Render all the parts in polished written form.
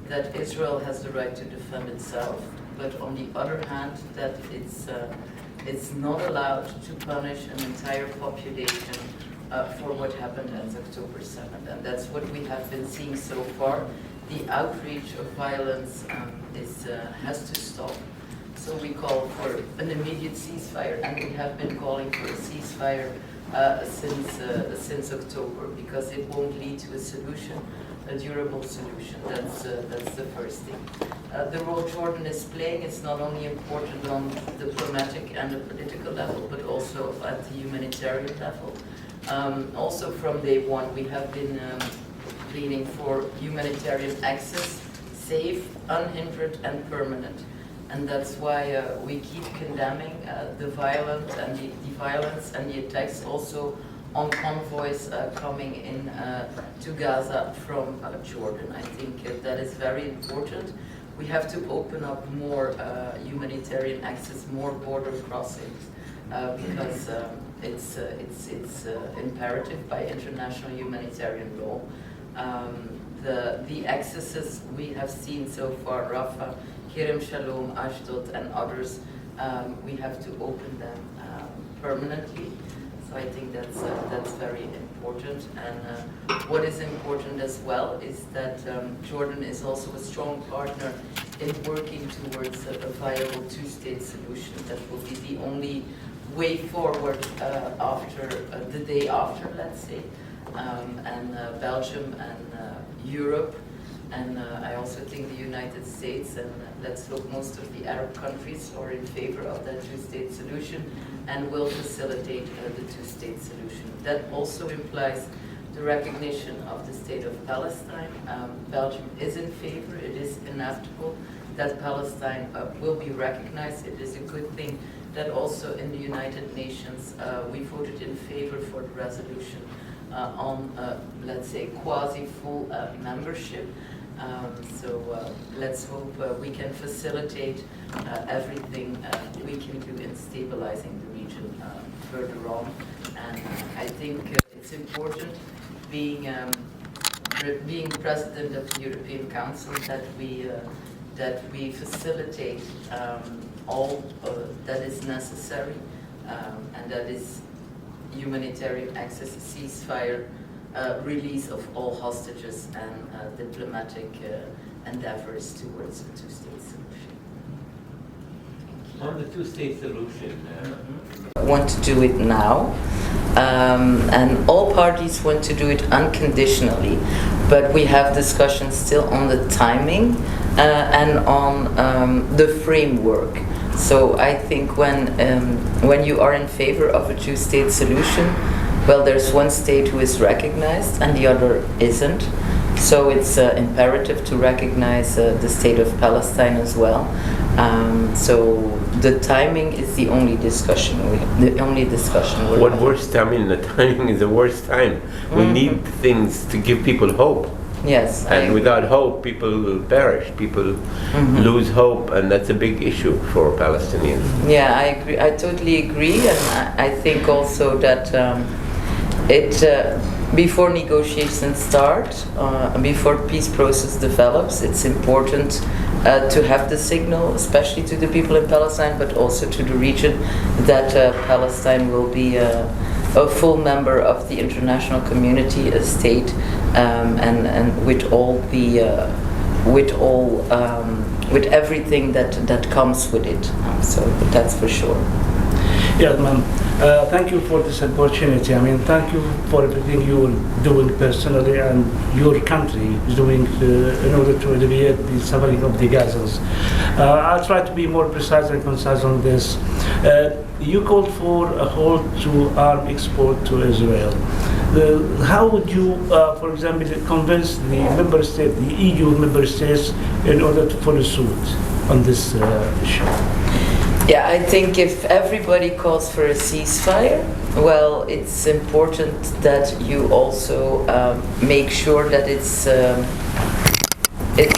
that Israel has the right to defend itself, but on the other hand, that it's not allowed to punish an entire population for what happened on October 7th. And that's what we have been seeing so far. The outreach of violence has to stop. So we call for an immediate ceasefire, and we have been calling for a ceasefire since October, because it won't lead to a solution, a durable solution. That's the first thing. The role Jordan is playing is not only important on the diplomatic and the political level, but also at the humanitarian level. Also from day one, we have been pleading for humanitarian access, safe, unhindered, and permanent. And that's why we keep condemning the violence and the attacks also on convoys coming in to Gaza from Jordan. I think that is very important. We have to open up more humanitarian access, more border crossings, because it's imperative by international humanitarian law. The accesses we have seen so far, Rafah, Kerem Shalom, Ashdod, and others, we have to open them permanently. So I think that's very important. And what is important as well is that Jordan is also a strong partner in working towards a viable two-state solution. That will be the only way forward after the day after, let's say. And Belgium and Europe, and I also think the United States, and let's look, most of the Arab countries are in favor of that two-state solution and will facilitate the two-state solution. That also implies the recognition of the state of Palestine. Belgium is in favor. It is inevitable that Palestine will be recognized. It is a good thing that also in the United Nations we voted in favor for the resolution on, let's say, quasi-full membership. So let's hope we can facilitate everything we can do in stabilizing the region further on. And I think it's important, being president of the European Council, that we facilitate all that is necessary, and that is humanitarian access, ceasefire, release of all hostages, and diplomatic endeavors towards a two-state solution. On the two-state solution, want to do it now, and all parties want to do it unconditionally, but we have discussions still on the timing and on the framework. So I think when you are in favor of a two-state solution, well, there's one state who is recognized and the other isn't. So it's imperative to recognize the state of Palestine as well. So the timing is the only discussion. What worst time? I mean, the timing is the worst time. We need things to give people hope. Yes. And without hope, people will perish. People lose hope, and that's a big issue for Palestinians. Yeah, I agree. I totally agree, and I think also that before negotiations start, before peace process develops, it's important to have the signal, especially to the people in Palestine, but also to the region, that Palestine will be a full member of the international community, a state, and with all the with everything that comes with it. So that's for sure. Yes, ma'am. Thank you for this opportunity. I mean, thank you for everything you're doing personally and your country is doing in order to alleviate the suffering of the Gazans. I'll try to be more precise and concise on this. You called for a halt to arm export to Israel. How would you, for example, convince the member state, the EU member states, in order to follow suit on this issue? Yeah, I think if everybody calls for a ceasefire, well, it's important that you also make sure that it's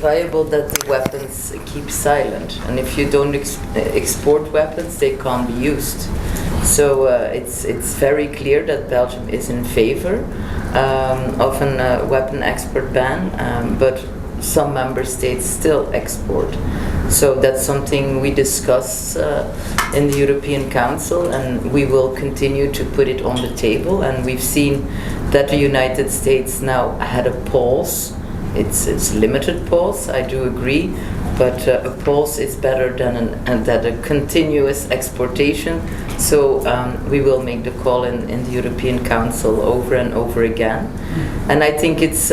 viable, that the weapons keep silent. And if you don't export weapons, they can't be used. So it's very clear that Belgium is in favor of a weapon export ban, but some member states still export. So that's something we discuss in the European Council, and we will continue to put it on the table. And we've seen that the United States now had a pause. It's limited pause, I do agree, but a pause is better than a continuous exportation. So we will make the call in the European Council over and over again. And I think it's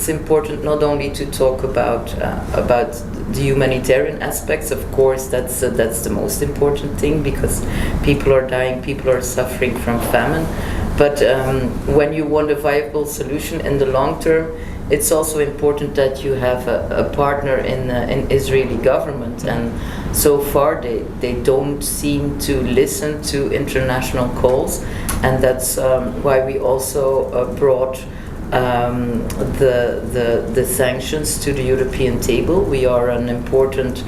important not only to talk about the humanitarian aspects. Of course, that's the most important thing, because people are dying, people are suffering from famine. But when you want a viable solution in the long term, it's also important that you have a partner in Israeli government, and so far they don't seem to listen to international calls, and that's why we also brought the sanctions to the European table. We are an important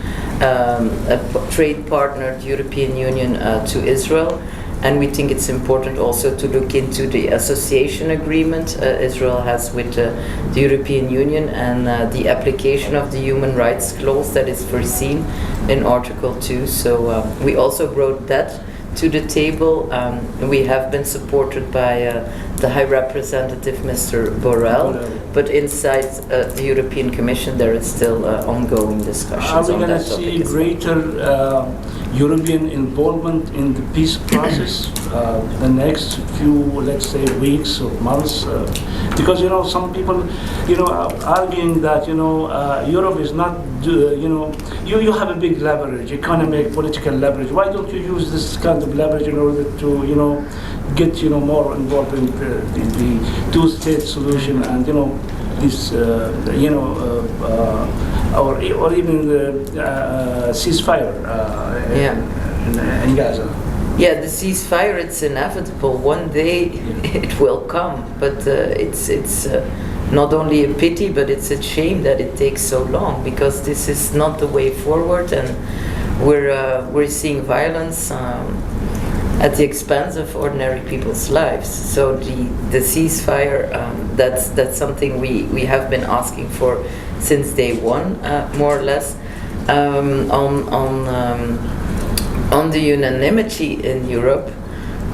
trade partner, the European Union, to Israel. And we think it's important also to look into the association agreement Israel has with the European Union, and the application of the human rights clause that is foreseen in Article 2. So we also brought that to the table. We have been supported by the High Representative, Mr. Borrell, but inside the European Commission there is still ongoing discussions on that topic. Are we going to see greater European involvement in the peace process the next few, let's say, weeks or months? Because some people are arguing that Europe is not you have a big leverage, economic, political leverage. Why don't you use this kind of leverage in order to get more involved in the two-state solution, and this or even the ceasefire in Gaza? Yeah, the ceasefire, it's inevitable. One day it will come, but it's not only a pity, but it's a shame that it takes so long, because this is not the way forward, and we're seeing violence at the expense of ordinary people's lives. So the ceasefire, that's something we have been asking for since day one, more or less. On the unanimity in Europe,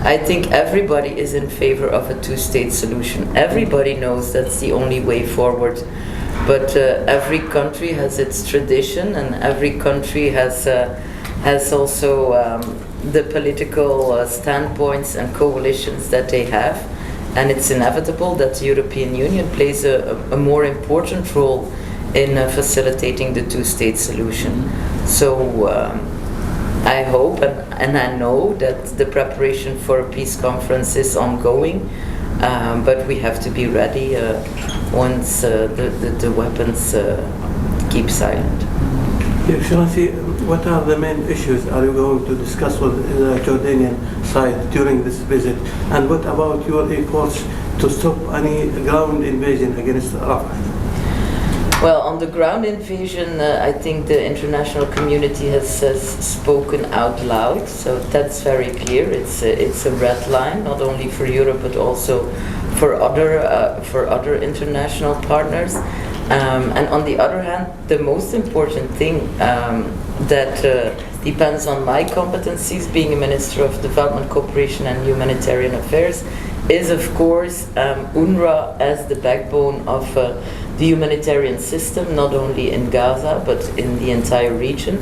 I think everybody is in favor of a two-state solution. Everybody knows that's the only way forward. But every country has its tradition, and every country has also the political standpoints and coalitions that they have. And it's inevitable that the European Union plays a more important role in facilitating the two-state solution. So I hope and I know that the preparation for a peace conference is ongoing, but we have to be ready once the weapons keep silent. Excellency, what are the main issues are you going to discuss with the Jordanian side during this visit? And what about your efforts to stop any ground invasion against Rafah? Well, on the ground invasion, I think the international community has spoken out loud, so that's very clear. It's a red line, not only for Europe but also for other international partners. And on the other hand, the most important thing that depends on my competencies, being a Minister of Development Cooperation and Humanitarian Affairs, is of course UNRWA as the backbone of the humanitarian system, not only in Gaza but in the entire region.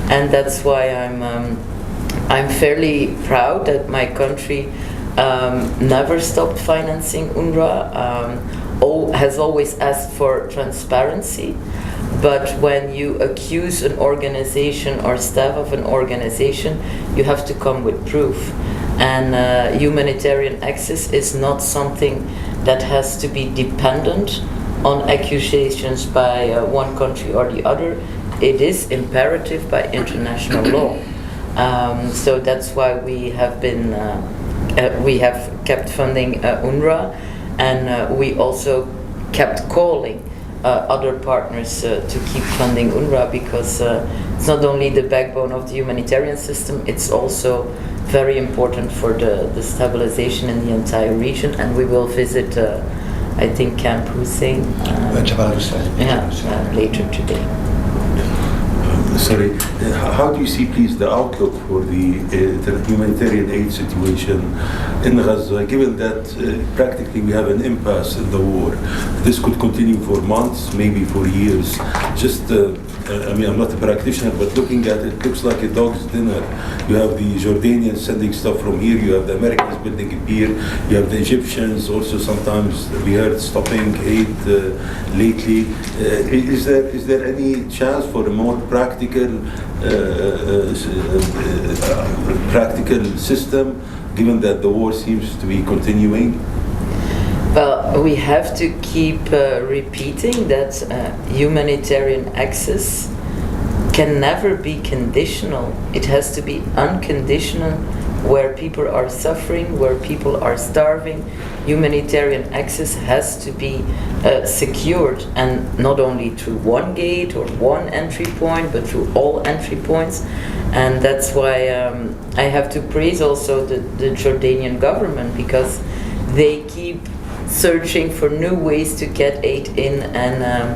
And that's why I'm fairly proud that my country never stopped financing UNRWA, has always asked for transparency. But when you accuse an organization or staff of an organization, you have to come with proof. And humanitarian access is not something that has to be dependent on accusations by one country or the other. It is imperative by international law. So that's why we have kept funding UNRWA, and we also kept calling other partners to keep funding UNRWA, because it's not only the backbone of the humanitarian system, it's also very important for the stabilization in the entire region. And we will visit I think Camp Hussein. Jabal Hussein. Later today. Sorry, how do you see, please, the outlook for the humanitarian aid situation in Gaza, given that practically we have an impasse in the war? This could continue for months, maybe for years. Just, I mean, I'm not a practitioner, but looking at it, looks like a dog's dinner. You have the Jordanians sending stuff from here, you have the Americans building a pier, you have the Egyptians also sometimes, we heard, stopping aid lately. Is there any chance for a more practical system, given that the war seems to be continuing? Well, we have to keep repeating that humanitarian access can never be conditional. It has to be unconditional. Where people are suffering, where people are starving, humanitarian access has to be secured, and not only through one gate or one entry point, but through all entry points. And that's why I have to praise also the Jordanian government, because they keep searching for new ways to get aid in, and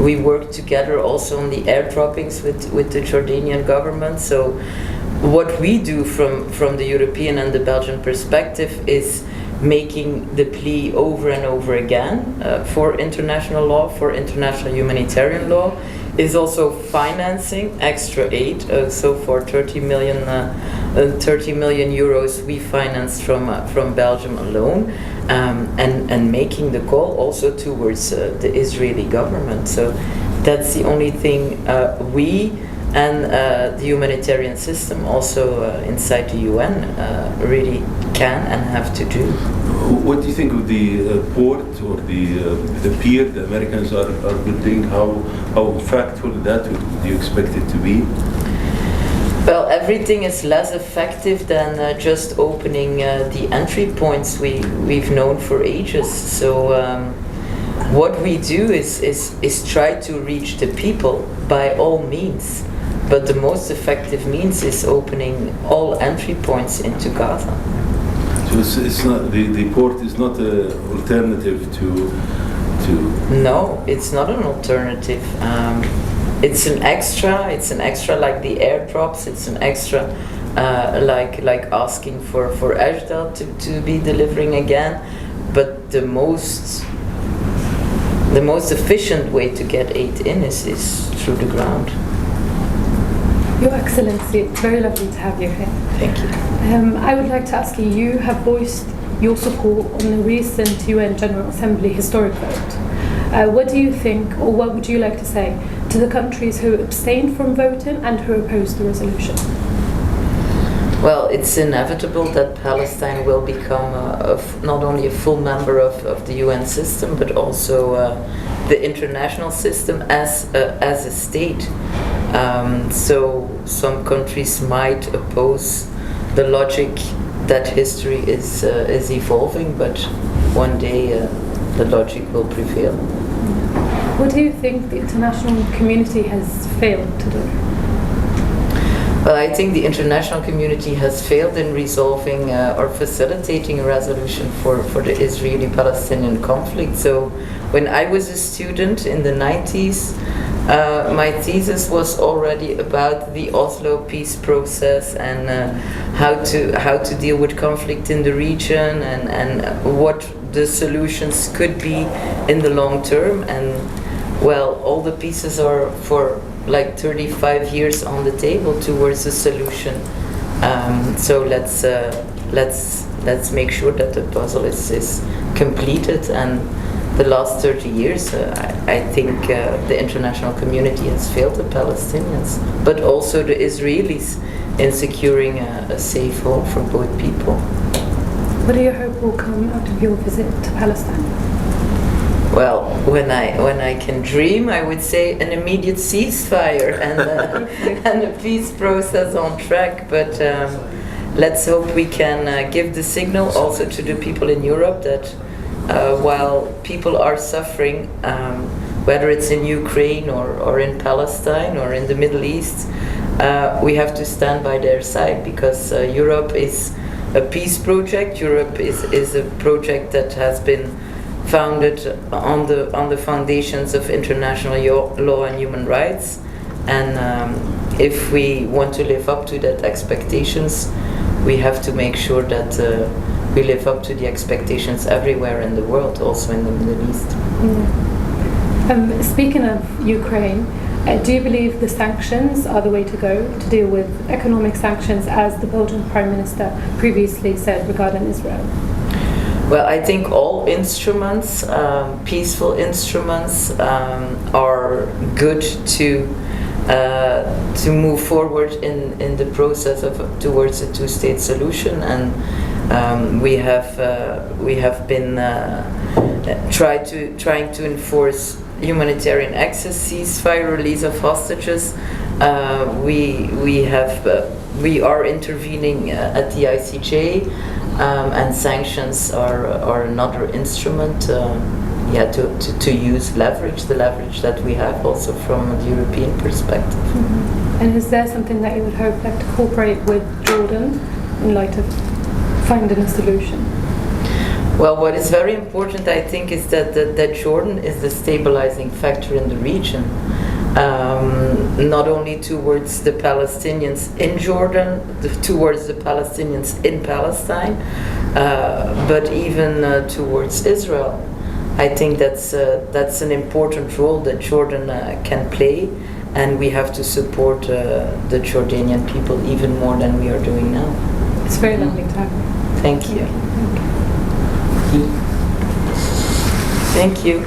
we work together also on the air droppings with the Jordanian government. So what we do from the European and the Belgian perspective is making the plea over and over again for international law, for international humanitarian law, is also financing extra aid. So for 30 million euros we financed from Belgium alone, and making the call also towards the Israeli government. So that's the only thing we and the humanitarian system also inside the UN really can and have to do. What do you think of the port or the pier the Americans are building? How factful that would you expect it to be? Well, everything is less effective than just opening the entry points we've known for ages. So what we do is try to reach the people by all means. But the most effective means is opening all entry points into Gaza. So it's not the port is not an alternative to. No, it's not an alternative. It's an extra. It's an extra like the airdrops. It's an extra like asking for Ashdod to be delivering again. But the most efficient way to get aid in is through the ground. Your Excellency, it's very lovely to have you here. Thank you. I would like to ask you, you have voiced your support on the recent UN General Assembly historic vote. What do you think, or what would you like to say to the countries who abstained from voting and who opposed the resolution? Well, it's inevitable that Palestine will become not only a full member of the UN system, but also the international system as a state. So some countries might oppose the logic that history is evolving, but one day the logic will prevail. What do you think the international community has failed to do? Well, I think the international community has failed in resolving or facilitating a resolution for the Israeli-Palestinian conflict. So when I was a student in the 90s, my thesis was already about the Oslo peace process and how to deal with conflict in the region and what the solutions could be in the long term. And well, all the pieces are for like 35 years on the table towards a solution. So let's make sure that the puzzle is completed. And the last 30 years, I think the international community has failed the Palestinians, but also the Israelis in securing a safe home for both people. What do you hope will come out of your visit to Palestine? Well, when I can dream, I would say an immediate ceasefire and a peace process on track. But let's hope we can give the signal also to the people in Europe that while people are suffering, whether it's in Ukraine or in Palestine or in the Middle East, we have to stand by their side, because Europe is a peace project. Europe is a project that has been founded on the foundations of international law and human rights. And if we want to live up to that expectations, we have to make sure that we live up to the expectations everywhere in the world, also in the Middle East. Speaking of Ukraine, do you believe the sanctions are the way to go to deal with economic sanctions, as the Belgian Prime Minister previously said regarding Israel? Well, I think all instruments, peaceful instruments, are good to move forward in the process towards a two-state solution, and we have been trying to enforce humanitarian access, ceasefire, release of hostages. We are intervening at the ICJ, and sanctions are another instrument. To use leverage, the leverage that we have also from the European perspective. And is there something that you would hope to cooperate with Jordan in light of finding a solution? Well, what is very important, I think, is that Jordan is the stabilizing factor in the region, not only towards the Palestinians in Jordan, towards the Palestinians in Palestine, but even towards Israel. I think that's an important role that Jordan can play, and we have to support the Jordanian people even more than we are doing now. It's very lovely to have you. Thank you. Thank you.